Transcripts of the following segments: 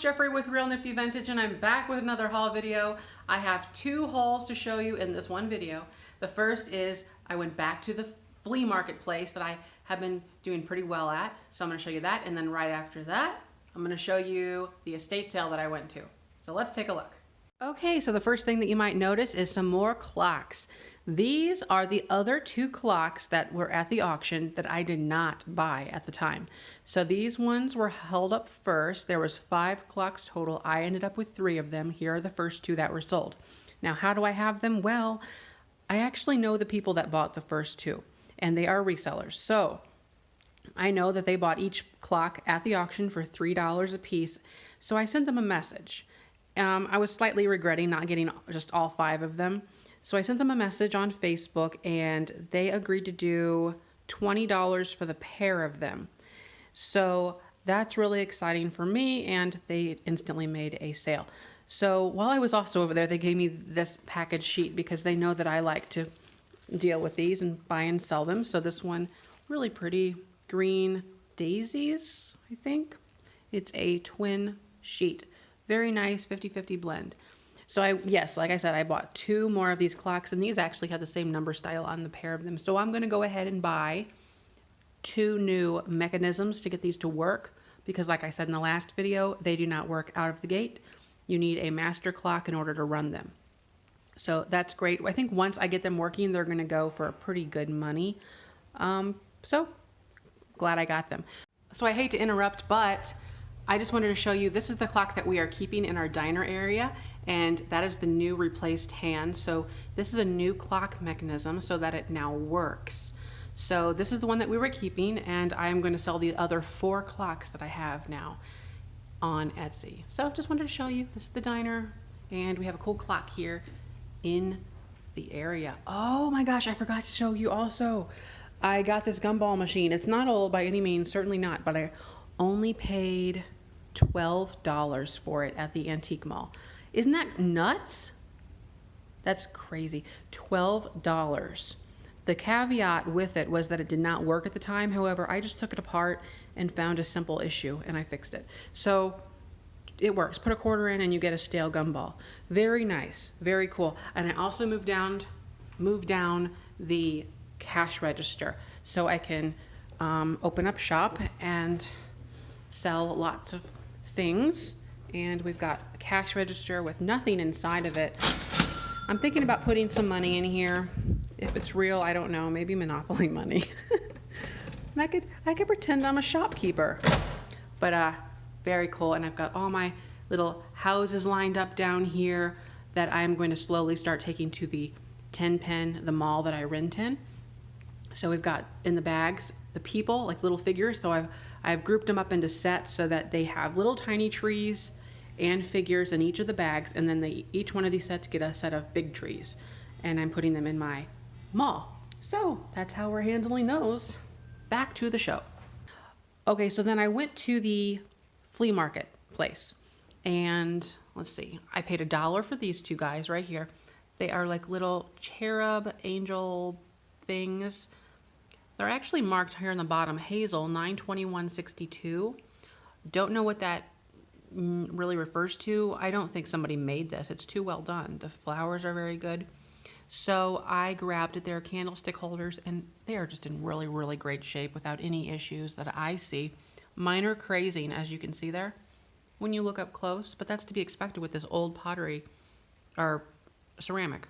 Jeffrey with Real Nifty Vintage, and I'm back with another haul video. I have two hauls to show you in this one video. The first is I went back to the flea marketplace that I have been doing pretty well at, so I'm going to show you that, and then right after that I'm going to show you the estate sale that I went to. So let's take a look. Okay, so the first thing that you might notice is some more clocks. These are the other two clocks that were at the auction that I did not buy at the time. So these ones were held up first. There was 5 clocks total. I ended up with 3 of them. Here are the first 2 that were sold. Now, how do I have them? Well, I actually know the people that bought the first 2, and they are resellers. So I know that they bought each clock at the auction for $3 a piece. So I sent them a message. I was slightly regretting not getting just all 5 of them. So I sent them a message on Facebook, and they agreed to do $20 for the pair of them. So that's really exciting for me, and they instantly made a sale. So while I was also over there, they gave me this package sheet because they know that I like to deal with these and buy and sell them. So this one, really pretty green daisies, I think. It's a twin sheet. Very nice 50-50 blend. So yes, like I said, I bought 2 more of these clocks, and these actually have the same number style on the pair of them. So I'm going to go ahead and buy 2 new mechanisms to get these to work, because like I said in the last video, they do not work out of the gate. You need a master clock in order to run them. So that's great. I think once I get them working, they're going to go for pretty good money. So glad I got them. So I hate to interrupt, but I just wanted to show you, this is the clock that we are keeping in our diner area, and that is the new replaced hand. So this is a new clock mechanism so that it now works. So this is the one that we were keeping, and I am going to sell the other 4 clocks that I have now on Etsy. So just wanted to show you, this is the diner, and we have a cool clock here in the area. Oh my gosh, I forgot to show you also. I got this gumball machine. It's not old by any means, certainly not, but I only paid $12 for it at the antique mall. Isn't that nuts? That's crazy. $12. The caveat with it was that it did not work at the time. However, I just took it apart and found a simple issue, and I fixed it. So it works. Put a quarter in and you get a stale gumball. Very nice. Very cool. And I also moved down the cash register so I can open up shop and sell lots of things. And we've got a cash register with nothing inside of it. I'm thinking about putting some money in here. If it's real, I don't know, maybe Monopoly money. And I could pretend I'm a shopkeeper. But very cool. And I've got all my little houses lined up down here that I'm going to slowly start taking to the 10 Pen, the mall that I rent in. So we've got in the bags the people, like little figures. So I've grouped them up into sets so that they have little tiny trees and figures in each of the bags, and then each one of these sets get a set of big trees, and I'm putting them in my mall. So that's how we're handling those. Back to the show. Okay, so then I went to the flea market place, and let's see, I paid $1 for these 2 guys right here. They are like little cherub angel things. They're actually marked here on the bottom, Hazel 92162. Don't know what that really refers to. I don't think somebody made this. It's too well done. The flowers are very good. So I grabbed their candlestick holders, and they are just in really, really great shape without any issues that I see. Mine are crazing, as you can see there when you look up close, but that's to be expected with this old pottery or ceramic.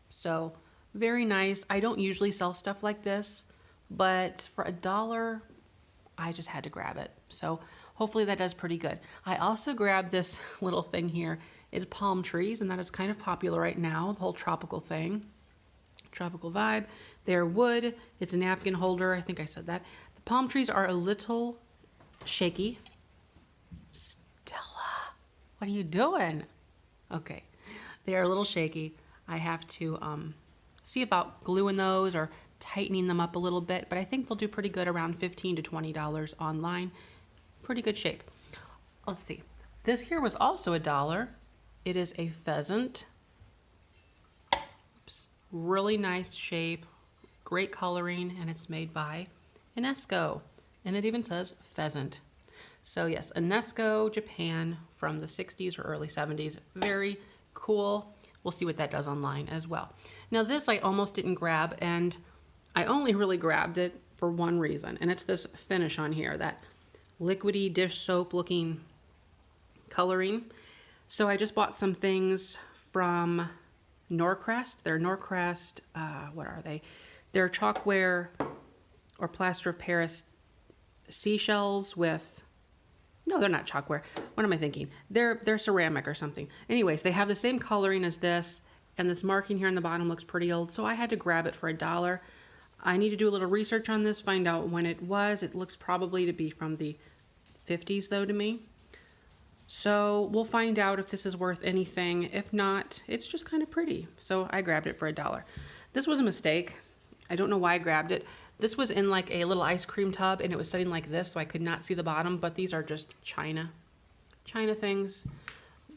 So very nice. I don't usually sell stuff like this, but for $1, I just had to grab it. So hopefully that does pretty good. I also grabbed this little thing here. It's palm trees, and that is kind of popular right now, the whole tropical thing. Tropical vibe. They're wood. It's a napkin holder. I think I said that. The palm trees are a little shaky. Stella, what are you doing? Okay. They are a little shaky. I have to see about gluing those or tightening them up a little bit, but I think they'll do pretty good, around $15 to $20 online. Pretty good shape. Let's see. This here was also $1. It is a pheasant. Oops. Really nice shape, great coloring, and it's made by Inesco, and it even says pheasant. So yes, UNESCO Japan from the 60s or early 70s. Very cool. We'll see what that does online as well. Now this I almost didn't grab, and I only really grabbed it for one reason, and it's this finish on here, that liquidy dish soap looking coloring. So I just bought some things from Norcrest. They're Norcrest, what are they? They're chalkware or plaster of Paris seashells with, no, they're not chalkware. What am I thinking? They're ceramic or something. Anyways, they have the same coloring as this, and this marking here on the bottom looks pretty old, so I had to grab it for $1. I need to do a little research on this, find out when it was. It looks probably to be from the 50s though to me. So we'll find out if this is worth anything. If not, it's just kind of pretty. So I grabbed it for $1. This was a mistake. I don't know why I grabbed it. This was in like a little ice cream tub, and it was sitting like this, so I could not see the bottom, but these are just China things.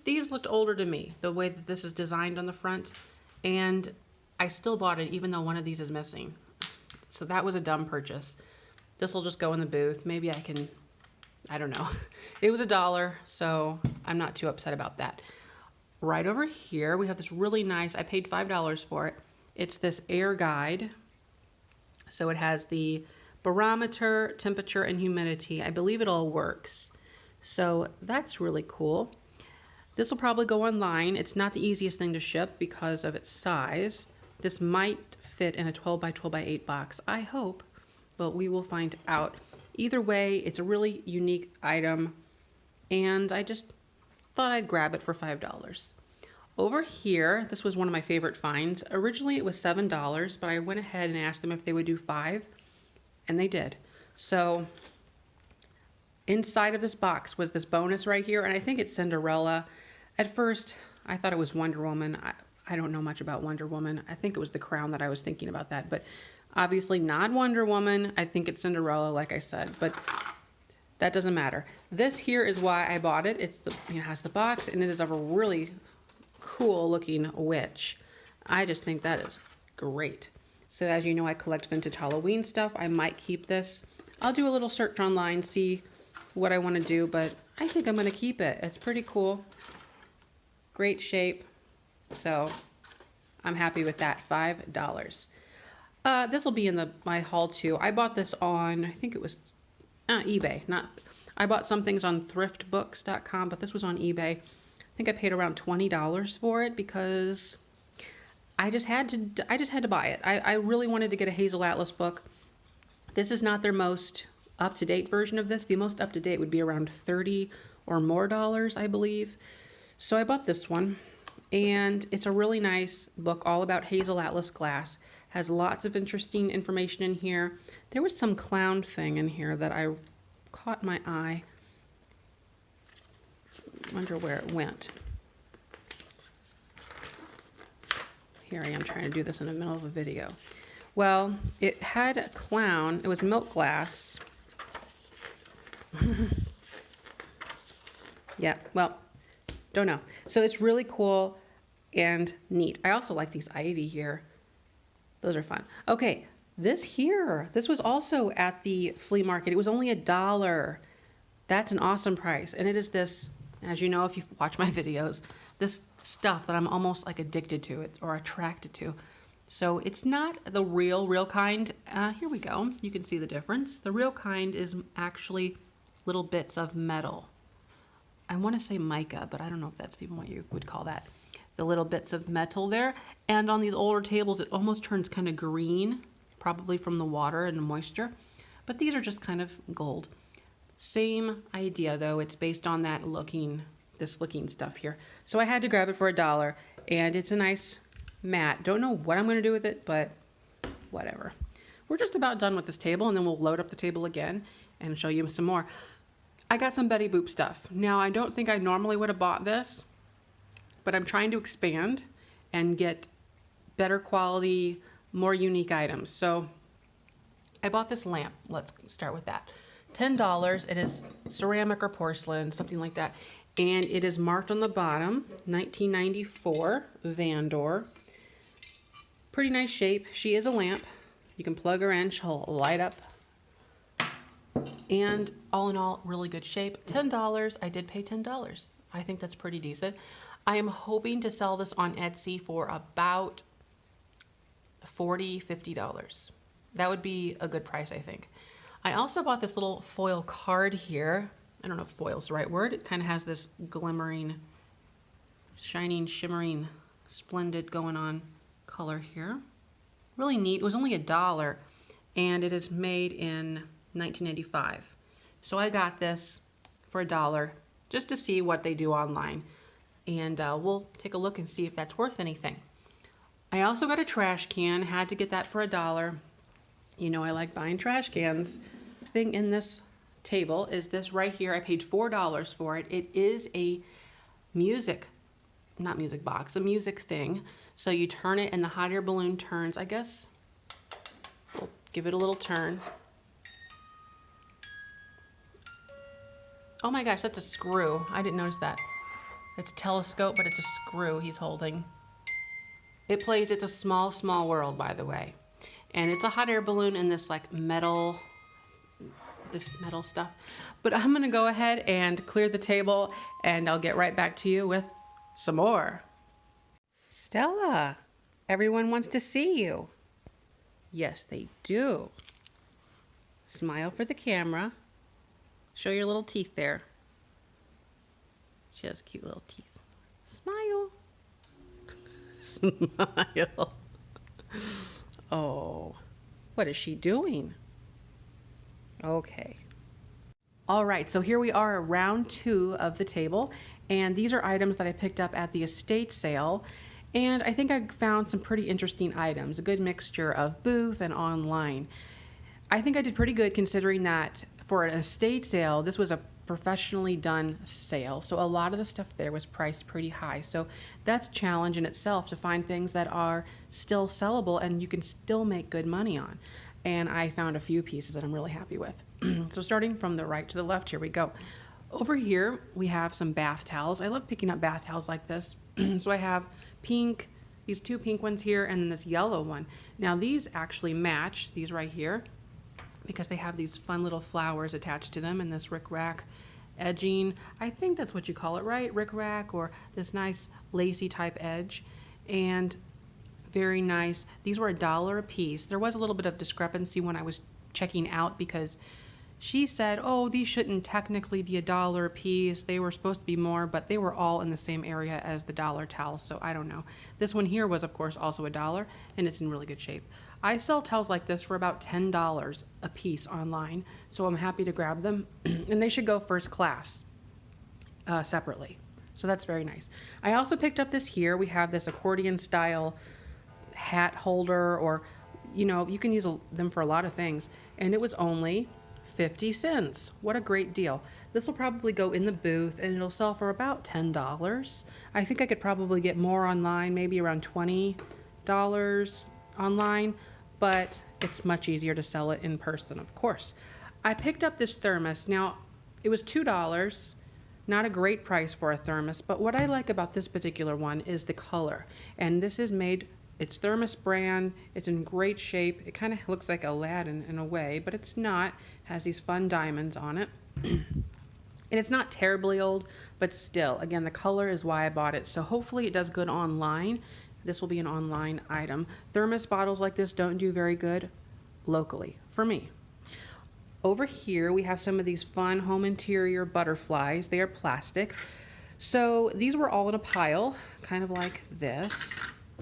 These looked older to me, the way that this is designed on the front, and I still bought it even though one of these is missing. So that was a dumb purchase. This will just go in the booth. Maybe I can, I don't know. It was $1, so I'm not too upset about that. Right over here, we have this really nice, I paid $5 for it. It's this air guide. So it has the barometer, temperature, and humidity. I believe it all works. So that's really cool. This will probably go online. It's not the easiest thing to ship because of its size. This might fit in a 12 by 12 by 8 box, I hope, but we will find out. Either way, it's a really unique item, and I just thought I'd grab it for $5. Over here, this was one of my favorite finds. Originally it was $7, but I went ahead and asked them if they would do $5, and they did. So inside of this box was this bonus right here, and I think it's Cinderella. At first, I thought it was Wonder Woman. I don't know much about Wonder Woman. I think it was the crown that I was thinking about that, but obviously not Wonder Woman. I think it's Cinderella, like I said, but that doesn't matter. This here is why I bought it. It has the box, and it is of a really cool looking witch. I just think that is great. So as you know, I collect vintage Halloween stuff. I might keep this. I'll do a little search online, see what I want to do, but I think I'm going to keep it. It's pretty cool. Great shape. So I'm happy with that. $5. This will be in my haul too. I bought this on, I think it was eBay. I bought some things on thriftbooks.com, but this was on eBay. I think I paid around $20 for it because I just had to buy it. I really wanted to get a Hazel Atlas book. This is not their most up-to-date version of this. The most up-to-date would be around $30 or more, I believe. So I bought this one, and it's a really nice book all about Hazel Atlas glass. Has lots of interesting information in here. There was some clown thing in here that I caught my eye. Wonder where it went. Here I am trying to do this in the middle of a video. Well, it had a clown. It was milk glass. Yeah, well, don't know. So it's really cool and neat. I also like these ivy here. Those are fun. Okay, this was also at the flea market. It was only $1. That's an awesome price. And it is this, as you know, if you've watched my videos, this stuff that I'm almost like addicted to it or attracted to. So it's not the real kind. Here we go. You can see the difference. The real kind is actually little bits of metal. I want to say mica, but I don't know if that's even what you would call that. The little bits of metal there. And on these older tables, it almost turns kind of green, probably from the water and the moisture. But these are just kind of gold. Same idea though. It's based on that this looking stuff here. So I had to grab it for $1, and it's a nice mat. Don't know what I'm going to do with it, but whatever. We're just about done with this table, and then we'll load up the table again and show you some more. I got some Betty Boop stuff. Now, I don't think I normally would have bought this, but I'm trying to expand and get better quality, more unique items. So I bought this lamp. Let's start with that. $10. It is ceramic or porcelain, something like that. And it is marked on the bottom, 1994, Vandor. Pretty nice shape. She is a lamp. You can plug her in. She'll light up And all in all, really good shape. $10. I did pay $10. I think that's pretty decent. I am hoping to sell this on Etsy for about $40, $50. That would be a good price, I think. I also bought this little foil card here. I don't know if foil's the right word. It kind of has this glimmering, shining, shimmering, splendid going on color here. Really neat. It was only $1, and it is made in 1985. So I got this for $1 just to see what they do online. And we'll take a look and see if that's worth anything. I also got a trash can. Had to get that for $1. You know I like buying trash cans. Thing in this table is this right here. I paid $4 for it. It is a not music box, a music thing. So you turn it and the hot air balloon turns. I guess we'll give it a little turn. Oh my gosh, that's a screw. I didn't notice that. It's a telescope, but it's a screw he's holding. It plays It's a Small, Small World, by the way. And it's a hot air balloon in this like metal stuff. But I'm gonna go ahead and clear the table and I'll get right back to you with some more. Stella, everyone wants to see you. Yes, they do. Smile for the camera. Show your little teeth there. She has cute little teeth. Smile. Smile. Oh, what is she doing? Okay. All right, so here we are, round 2 of the table, and these are items that I picked up at the estate sale, and I think I found some pretty interesting items, a good mixture of booth and online. I think I did pretty good considering that for an estate sale, this was a professionally done sale, so a lot of the stuff there was priced pretty high. So that's a challenge in itself to find things that are still sellable and you can still make good money on. And I found a few pieces that I'm really happy with. So starting from the right to the left, here we go. Over here, we have some bath towels. I love picking up bath towels like this. So I have pink, these 2 pink ones here, and then this yellow one. Now these actually match, these right here, because they have these fun little flowers attached to them and this rickrack edging. I think that's what you call it, right? Rickrack, or this nice lacy type edge. And very nice. These were $1 a piece. There was a little bit of discrepancy when I was checking out because she said, oh, these shouldn't technically be $1 a piece. They were supposed to be more, but they were all in the same area as the dollar towel, so I don't know. This one here was, of course, also $1, and it's in really good shape. I sell towels like this for about $10 a piece online, so I'm happy to grab them, and they should go first class separately. So that's very nice. I also picked up this here. We have this accordion style hat holder, or, you know, you can use them for a lot of things, and it was only 50 cents. What a great deal. This will probably go in the booth and it'll sell for about $10. I think I could probably get more online, maybe around $20 online, but it's much easier to sell it in person, of course. I picked up this thermos. Now, it was $2, not a great price for a thermos, but what I like about this particular one is the color. And this is made, it's Thermos brand, it's in great shape. It kind of looks like Aladdin in a way, but it's not. It has these fun diamonds on it. And it's not terribly old, but still, again, the color is why I bought it. So hopefully it does good online. This will be an online item. Thermos bottles like this don't do very good locally for me. Over here, we have some of these fun home interior butterflies. They are plastic. So these were all in a pile, kind of like this.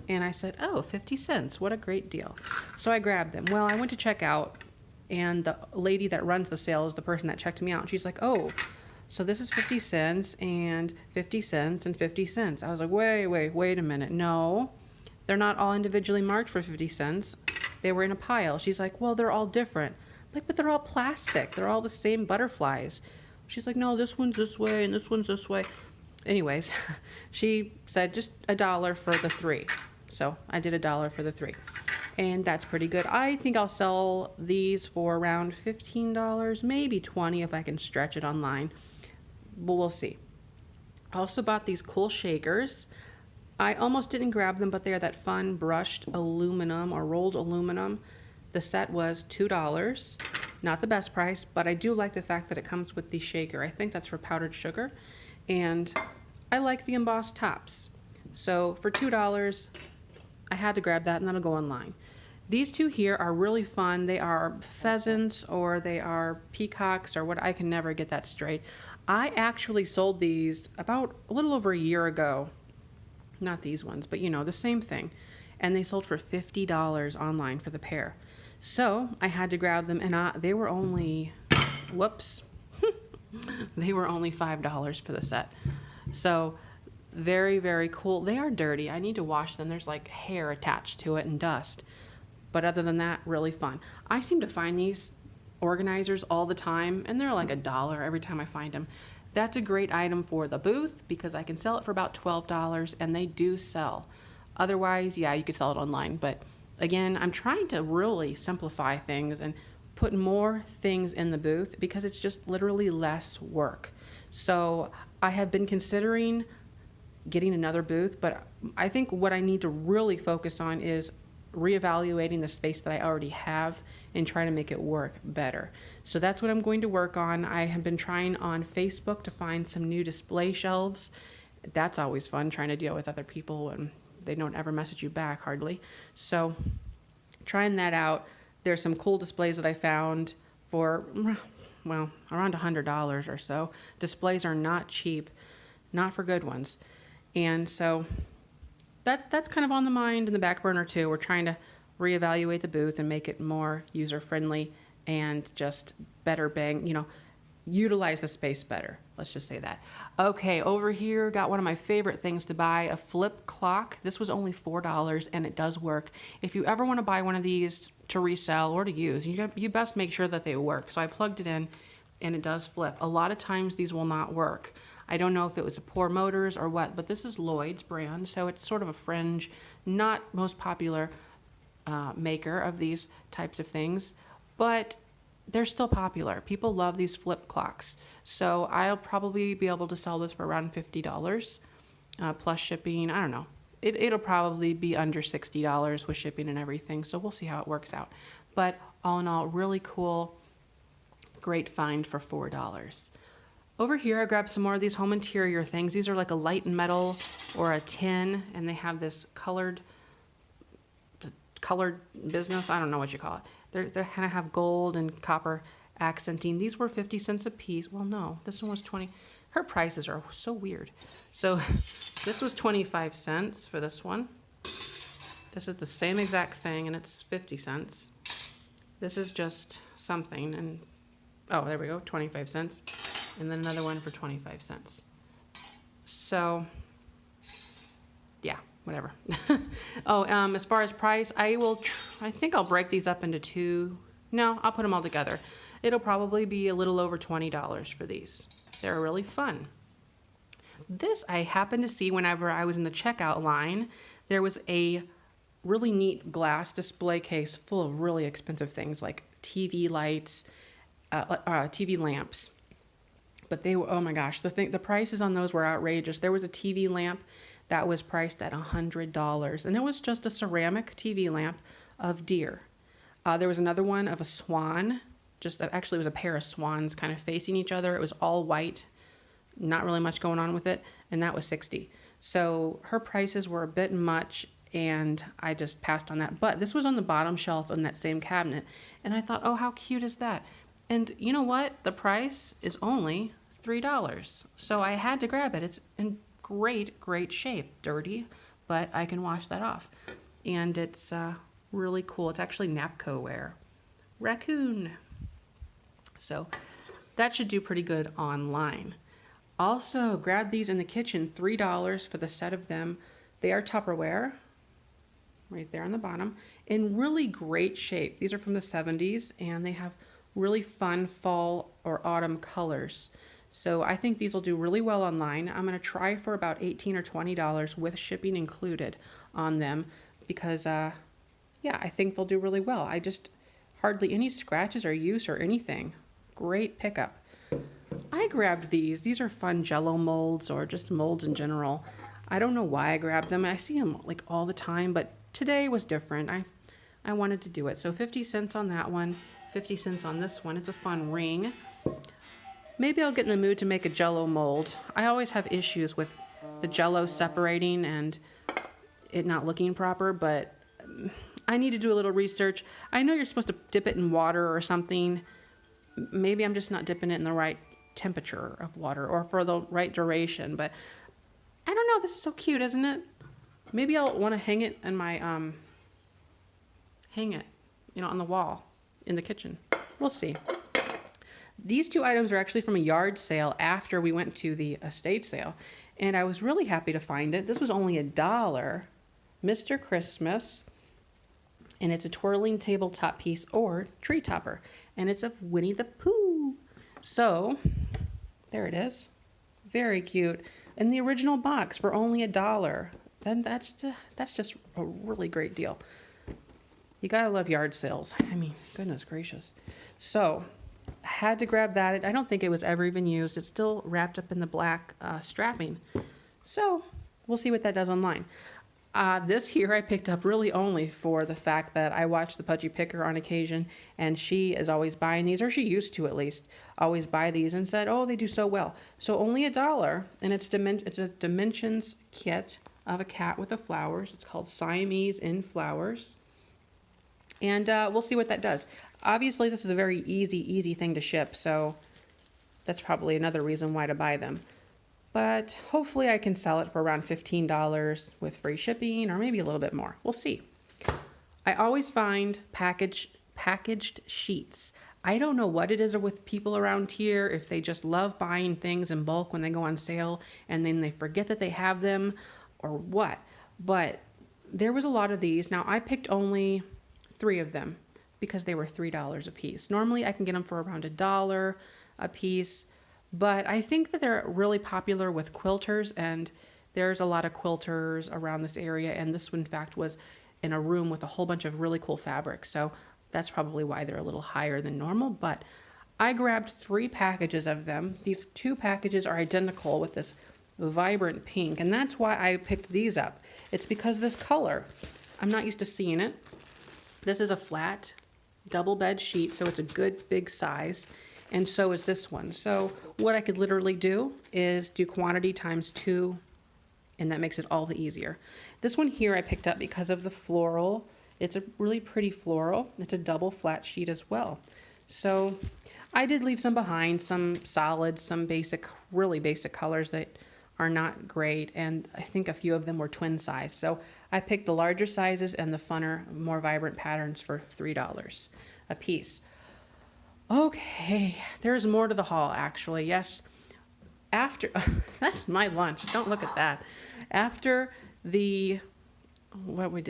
And I said, oh, 50 cents, what a great deal. So I grabbed them. Well, I went to check out, and the lady that runs the sale is the person that checked me out. And she's like, oh, so this is 50 cents and 50 cents and 50 cents. I was like, wait a minute. No, they're not all individually marked for 50 cents. They were in a pile. She's like, well, they're all different. I'm like, but they're all plastic. They're all the same butterflies. She's like, no, this one's this way and this one's this way. Anyways, she said just $1 for the 3. So I did $1 for the 3. And that's pretty good. I think I'll sell these for around $15, maybe $20 if I can stretch it online. But we'll see. I also bought these cool shakers. I almost didn't grab them, but they are that fun brushed aluminum or rolled aluminum. The set was $2. Not the best price, but I do like the fact that it comes with the shaker. I think that's for powdered sugar. And I like the embossed tops. So for $2, I had to grab that, and that'll go online. These two here are really fun. They are pheasants or they are peacocks or what, I can never get that straight. I actually sold these about a little over a year ago. Not these ones, but you know, the same thing. And they sold for $50 online for the pair. So I had to grab them, and they were only, whoops, they were only $5 for the set. So very, very cool. They are dirty. I need to wash them. There's like hair attached to it and dust. But other than that, really fun. I seem to find these organizers all the time, and they're like $1 every time I find them. That's a great item for the booth because I can sell it for about $12, and they do sell. Otherwise, yeah, you could sell it online. But again, I'm trying to really simplify things and put more things in the booth because it's just literally less work. So I have been considering getting another booth, but I think what I need to really focus on is reevaluating the space that I already have and trying to make it work better. So that's what I'm going to work on. I have been trying on Facebook to find some new display shelves. That's always fun, trying to deal with other people and they don't ever message you back hardly. So trying that out. There's some cool displays that I found for, well, around $100 or so. Displays are not cheap, not for good ones. And so that's kind of on the mind in the back burner too. We're trying to reevaluate the booth and make it more user-friendly and just better utilize the space better. Let's just say that. Okay, over here, got one of my favorite things to buy, a flip clock. This was only $4 and it does work. If you ever want to buy one of these to resell or to use, you best make sure that they work. So I plugged it in and it does flip. A lot of times these will not work. I don't know if it was a poor motors or what, but this is Lloyd's brand, so it's sort of a fringe, not most popular maker of these types of things, but they're still popular. People love these flip clocks. So I'll probably be able to sell this for around $50 plus shipping. I don't know. It'll probably be under $60 with shipping and everything, so we'll see how it works out. But all in all, really cool, great find for $4. Over here, I grabbed some more of these home interior things. These are like a light metal or a tin, and they have this colored business. I don't know what you call it. They kind of have gold and copper accenting. These were 50 cents a piece. Well, no, this one was 20. Her prices are so weird. So this was 25 cents for this one. This is the same exact thing, and it's 50 cents. This is just something, and oh, there we go, 25 cents. And then another one for 25 cents. So, yeah, whatever. As far as price, I think I'll break these up into two. No, I'll put them all together. It'll probably be a little over $20 for these. They're really fun. This I happened to see whenever I was in the checkout line. There was a really neat glass display case full of really expensive things like TV lights, TV lamps. But they were, oh my gosh, the prices on those were outrageous. There was a TV lamp that was priced at $100, and it was just a ceramic TV lamp of deer. There was another one of a swan, actually it was a pair of swans kind of facing each other. It was all white, not really much going on with it, and that was $60. So her prices were a bit much, and I just passed on that. But this was on the bottom shelf in that same cabinet, and I thought, oh, how cute is that? And you know what? The price is only $3. So I had to grab it. It's in great, great shape. Dirty, but I can wash that off. And it's really cool. It's actually Napco ware. Raccoon. So that should do pretty good online. Also, grab these in the kitchen. $3 for the set of them. They are Tupperware. Right there on the bottom. In really great shape. These are from the 70s, and they have really fun fall or autumn colors. So I think these will do really well online. I'm going to try for about $18 or $20 with shipping included on them because, yeah, I think they'll do really well. I just hardly any scratches or use or anything. Great pickup. I grabbed these. These are fun Jell-O molds or just molds in general. I don't know why I grabbed them. I see them like all the time, but today was different. I wanted to do it. So 50 cents on that one. 50 cents on this one. It's a fun ring. Maybe I'll get in the mood to make a Jell-O mold. I always have issues with the Jell-O separating and it not looking proper, but I need to do a little research. I know you're supposed to dip it in water or something. Maybe I'm just not dipping it in the right temperature of water or for the right duration, but I don't know. This is so cute, isn't it? Maybe I'll want to hang it in my, on the wall in the kitchen. We'll see. These two items are actually from a yard sale after we went to the estate sale, and I was really happy to find it. This was only $1, Mr. Christmas, and it's a twirling tabletop piece or tree topper, and it's of Winnie the Pooh. So, there it is. Very cute. In the original box for only $1. Then that's just a really great deal. You gotta love yard sales. I mean, goodness gracious. So, I had to grab that. I don't think it was ever even used. It's still wrapped up in the black strapping. So, we'll see what that does online. This here I picked up really only for the fact that I watch the Pudgy Picker on occasion, and she is always buying these, or she used to at least, always buy these and said, oh, they do so well. So only $1, and it's a dimensions kit of a cat with the flowers. It's called Siamese in Flowers. And we'll see what that does. Obviously, this is a very easy thing to ship, so that's probably another reason why to buy them. But hopefully I can sell it for around $15 with free shipping or maybe a little bit more. We'll see. I always find packaged sheets. I don't know what it is with people around here, if they just love buying things in bulk when they go on sale and then they forget that they have them or what. But there was a lot of these. Now I picked only 3 of them because they were $3 a piece. Normally I can get them for around $1 a piece. But I think that they're really popular with quilters, and there's a lot of quilters around this area, and this one, in fact, was in a room with a whole bunch of really cool fabrics, so that's probably why they're a little higher than normal. But I grabbed 3 packages of them. These 2 packages are identical with this vibrant pink, and that's why I picked these up. It's because this color, I'm not used to seeing it. This is a flat double bed sheet, so it's a good big size. And so is this one. So what I could literally do is do quantity times 2, and that makes it all the easier. This one here I picked up because of the floral. It's a really pretty floral. It's a double flat sheet as well. So I did leave some behind, some solids, some basic, really basic colors that are not great, and I think a few of them were twin size. So I picked the larger sizes and the funner, more vibrant patterns for $3 a piece. Okay, there's more to the haul, actually. Yes, after, that's my lunch. Don't look at that. After what we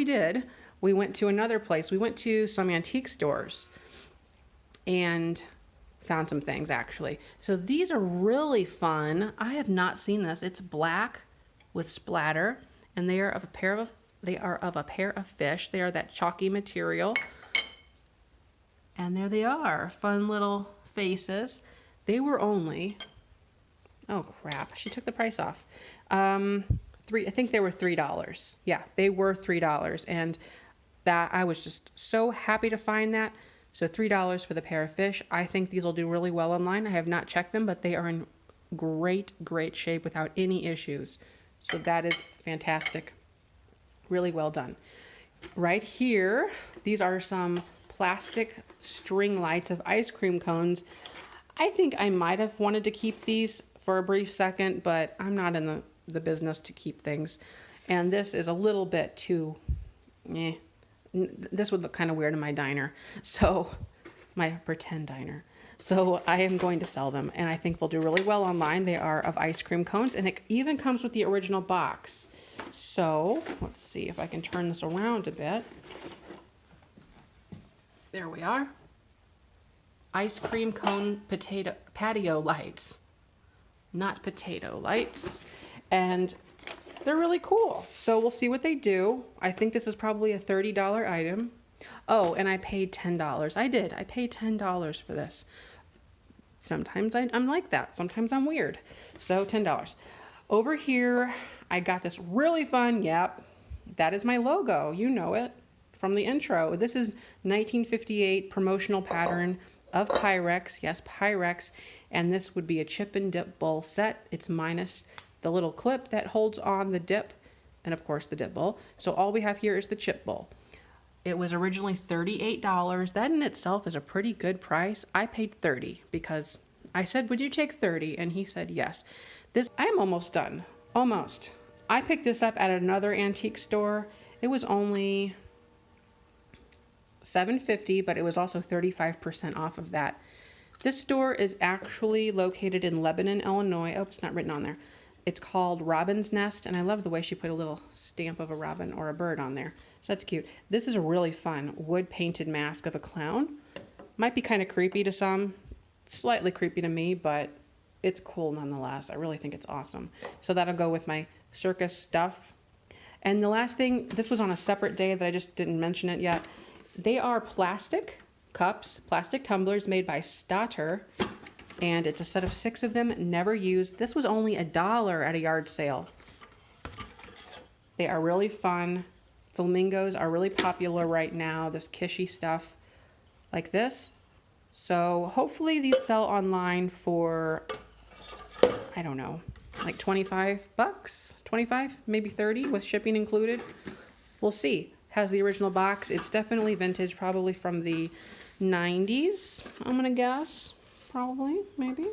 did, we went to another place. We went to some antique stores and found some things, actually. So these are really fun. I have not seen this. It's black with splatter, and they are of a pair of fish. They are that chalky material. And there they are, fun little faces. They were only, oh crap, she took the price off. I think they were $3. Yeah, they were $3. And that, I was just so happy to find that. So $3 for the pair of fish. I think these will do really well online. I have not checked them, but they are in great shape without any issues. So that is fantastic. Really well done. Right here, these are some plastic string lights of ice cream cones. I think I might have wanted to keep these for a brief second, but I'm not in the business to keep things. And this is a little bit too, this would look kind of weird in my diner. So, my pretend diner. So I am going to sell them, and I think they'll do really well online. They are of ice cream cones, and it even comes with the original box. So, let's see if I can turn this around a bit. There we are. Ice cream cone patio lights. Not potato lights. And they're really cool. So we'll see what they do. I think this is probably a $30 item. Oh, and I paid $10. I did. I paid $10 for this. Sometimes I'm like that. Sometimes I'm weird. So $10. Over here, I got this really fun, yep, that is my logo. You know it. from the intro. This is 1958 promotional pattern of Pyrex. Yes, Pyrex. And this would be a chip and dip bowl set. It's minus the little clip that holds on the dip and of course the dip bowl. So all we have here is the chip bowl. It was originally $38. That in itself is a pretty good price. I paid $30 because I said, would you take $30? And he said yes. I'm almost done. Almost. I picked this up at another antique store. It was only $7.50, but it was also 35% off of that. This store is actually located in Lebanon, Illinois. Oh, it's not written on there. It's called Robin's Nest, and I love the way she put a little stamp of a robin or a bird on there. So that's cute. This is a really fun wood-painted mask of a clown. Might be kind of creepy to some, slightly creepy to me, but it's cool nonetheless. I really think it's awesome. So that'll go with my circus stuff. And the last thing, this was on a separate day that I just didn't mention it yet. They are plastic cups, plastic tumblers made by Stater. And it's a set of 6 of them, never used. This was only $1 at a yard sale. They are really fun. Flamingos are really popular right now, this kishy stuff like this. So hopefully these sell online for, I don't know, like 25 bucks, 25, maybe 30 with shipping included. We'll see. Has the original box. It's definitely vintage, probably from the 90s, I'm gonna guess. Probably, maybe.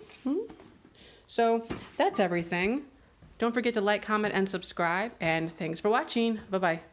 So that's everything. Don't forget to like, comment, and subscribe. And thanks for watching. Bye-bye.